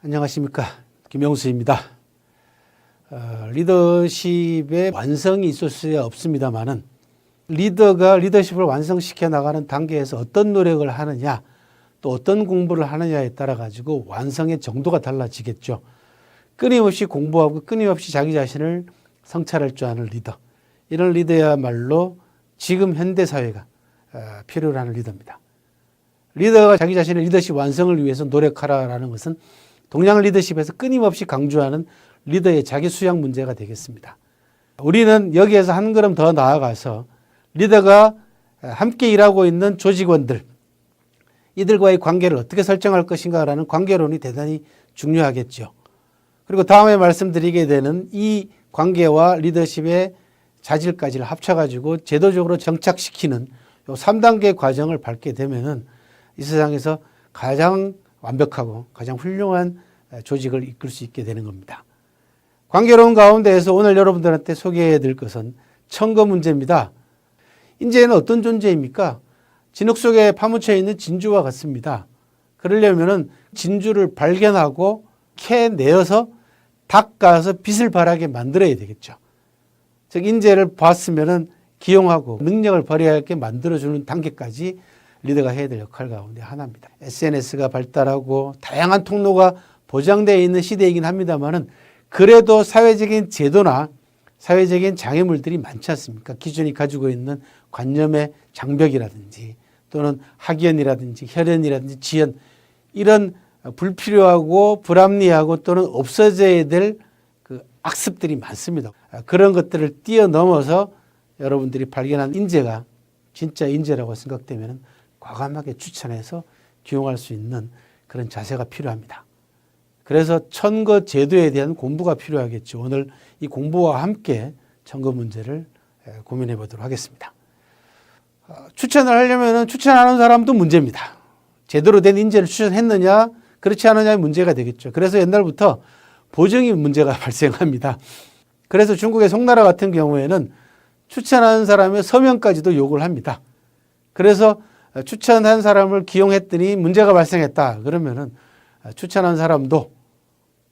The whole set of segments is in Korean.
안녕하십니까, 김영수입니다. 리더십의 완성이 있을 수 없습니다만은 리더가 리더십을 완성시켜 나가는 단계에서 어떤 노력을 하느냐, 또 어떤 공부를 하느냐에 따라 가지고 완성의 정도가 달라지겠죠. 끊임없이 공부하고 끊임없이 자기 자신을 성찰할 줄 아는 리더, 이런 리더야말로 지금 현대 사회가 필요로 하는 리더입니다. 리더가 자기 자신의 리더십 완성을 위해서 노력하라라는 것은 동양 리더십에서 끊임없이 강조하는 리더의 자기 수양 문제가 되겠습니다. 우리는 여기에서 한 걸음 더 나아가서 리더가 함께 일하고 있는 조직원들, 이들과의 관계를 어떻게 설정할 것인가라는 관계론이 대단히 중요하겠죠. 그리고 다음에 말씀드리게 되는 이 관계와 리더십의 자질까지를 합쳐가지고 제도적으로 정착시키는 이 3단계 과정을 밟게 되면은 이 세상에서 가장 완벽하고 가장 훌륭한 조직을 이끌 수 있게 되는 겁니다. 관계론 가운데에서 오늘 여러분들한테 소개해 드릴 것은 청거 문제입니다. 인재는 어떤 존재입니까? 진흙 속에 파묻혀 있는 진주와 같습니다. 그러려면은 진주를 발견하고 캐내어서 닦아서 빛을 발하게 만들어야 되겠죠. 즉 인재를 봤으면은 기용하고 능력을 발휘하게 만들어주는 단계까지 리더가 해야 될 역할 가운데 하나입니다. SNS가 발달하고 다양한 통로가 보장되어 있는 시대이긴 합니다만은 그래도 사회적인 제도나 사회적인 장애물들이 많지 않습니까? 기존이 가지고 있는 관념의 장벽이라든지 또는 학연이라든지 혈연이라든지 지연, 이런 불필요하고 불합리하고 또는 없어져야 될 그 악습들이 많습니다. 그런 것들을 뛰어넘어서 여러분들이 발견한 인재가 진짜 인재라고 생각되면 과감하게 추천해서 기용할 수 있는 그런 자세가 필요합니다. 그래서 청거 제도에 대한 공부가 필요하겠죠. 오늘 이 공부와 함께 청거 문제를 고민해 보도록 하겠습니다. 추천을 하려면 추천하는 사람도 문제입니다. 제대로 된 인재를 추천했느냐 그렇지 않느냐의 문제가 되겠죠. 그래서 옛날부터 보증이 문제가 발생합니다. 그래서 중국의 송나라 같은 경우에는 추천하는 사람의 서명까지도 요구를 합니다. 그래서 추천한 사람을 기용했더니 문제가 발생했다 그러면은 추천한 사람도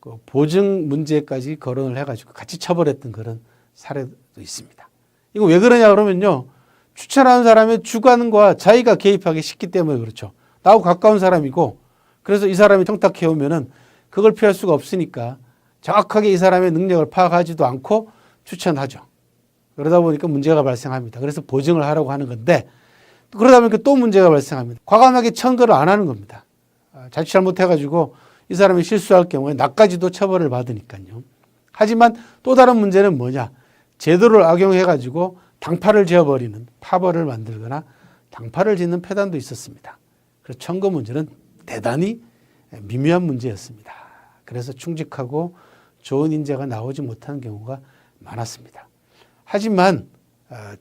그 보증 문제까지 거론을 해가지고 같이 처벌했던 그런 사례도 있습니다. 이거 왜 그러냐 그러면요, 추천하는 사람의 주관과 자기가 개입하기 쉽기 때문에 그렇죠. 나하고 가까운 사람이고 그래서 이 사람이 청탁해 오면은 그걸 피할 수가 없으니까 정확하게 이 사람의 능력을 파악하지도 않고 추천하죠. 그러다 보니까 문제가 발생합니다. 그래서 보증을 하라고 하는 건데 그러다 보니까 또 문제가 발생합니다. 과감하게 청거를 안 하는 겁니다. 자칫 잘못해가지고 이 사람이 실수할 경우에 나까지도 처벌을 받으니까요. 하지만 또 다른 문제는 뭐냐? 제도를 악용해가지고 당파를 지어버리는 파벌을 만들거나 당파를 짓는 폐단도 있었습니다. 그래서 청거 문제는 대단히 미묘한 문제였습니다. 그래서 충직하고 좋은 인재가 나오지 못하는 경우가 많았습니다. 하지만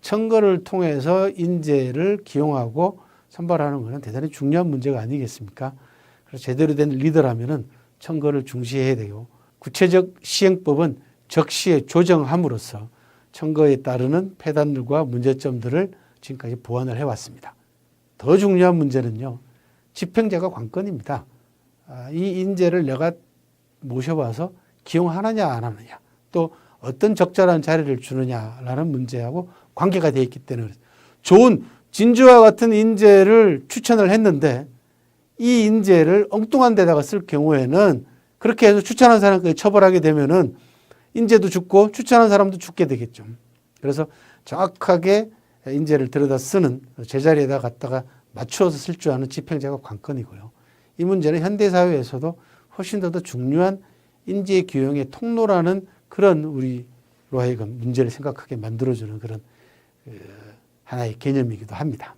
청거를 통해서 인재를 기용하고 선발하는 것은 대단히 중요한 문제가 아니겠습니까? 그래서 제대로 된 리더라면은 청거를 중시해야 되고 구체적 시행법은 적시에 조정함으로써 청거에 따르는 폐단들과 문제점들을 지금까지 보완을 해왔습니다. 더 중요한 문제는요, 집행자가 관건입니다. 이 인재를 내가 모셔봐서 기용하느냐 안 하느냐, 또 어떤 적절한 자리를 주느냐라는 문제하고 관계가 되어 있기 때문에 좋은 진주와 같은 인재를 추천을 했는데 이 인재를 엉뚱한 데다가 쓸 경우에는 그렇게 해서 추천한 사람까지 처벌하게 되면은 인재도 죽고 추천한 사람도 죽게 되겠죠. 그래서 정확하게 인재를 들여다 쓰는 제자리에다 갖다가 맞추어서 쓸 줄 아는 집행자가 관건이고요. 이 문제는 현대사회에서도 훨씬 더 중요한 인재 기용의 통로라는 그런 우리로 하여금 문제를 생각하게 만들어주는 그런 하나의 개념이기도 합니다.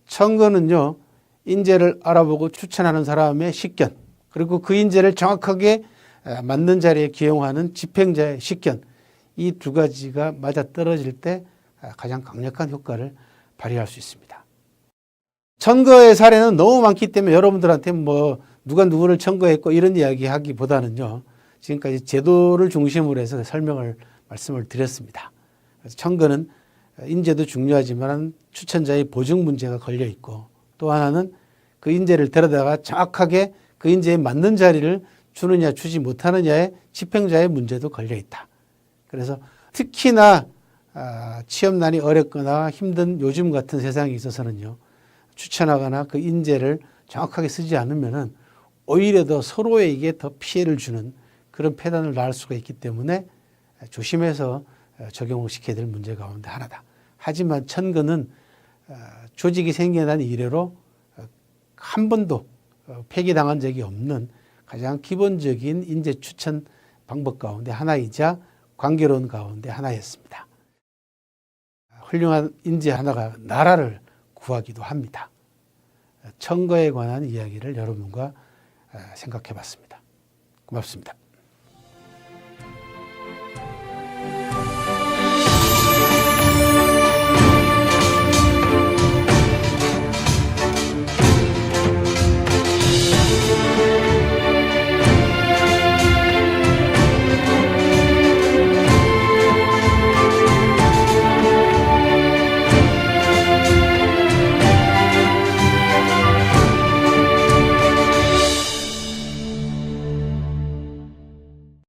청거는요, 인재를 알아보고 추천하는 사람의 식견, 그리고 그 인재를 정확하게 맞는 자리에 기용하는 집행자의 식견, 이 두 가지가 맞아떨어질 때 가장 강력한 효과를 발휘할 수 있습니다. 청거의 사례는 너무 많기 때문에 여러분들한테 뭐 누가 누구를 청거했고 이런 이야기 하기보다는요, 지금까지 제도를 중심으로 해서 말씀을 드렸습니다. 그래서 청거는 인재도 중요하지만 추천자의 보증 문제가 걸려 있고 또 하나는 그 인재를 데려다가 정확하게 그 인재에 맞는 자리를 주느냐 주지 못하느냐에 집행자의 문제도 걸려 있다. 그래서 특히나 취업난이 어렵거나 힘든 요즘 같은 세상에 있어서는요. 추천하거나 그 인재를 정확하게 쓰지 않으면은 오히려 더 서로에게 더 피해를 주는 그런 폐단을 낳을 수가 있기 때문에 조심해서 적용을 시켜야 될 문제 가운데 하나다. 하지만 천근은 조직이 생겨난 이래로 한 번도 폐기당한 적이 없는 가장 기본적인 인재 추천 방법 가운데 하나이자 관계론 가운데 하나였습니다. 훌륭한 인재 하나가 나라를 구하기도 합니다. 청거에 관한 이야기를 여러분과 생각해 봤습니다. 고맙습니다.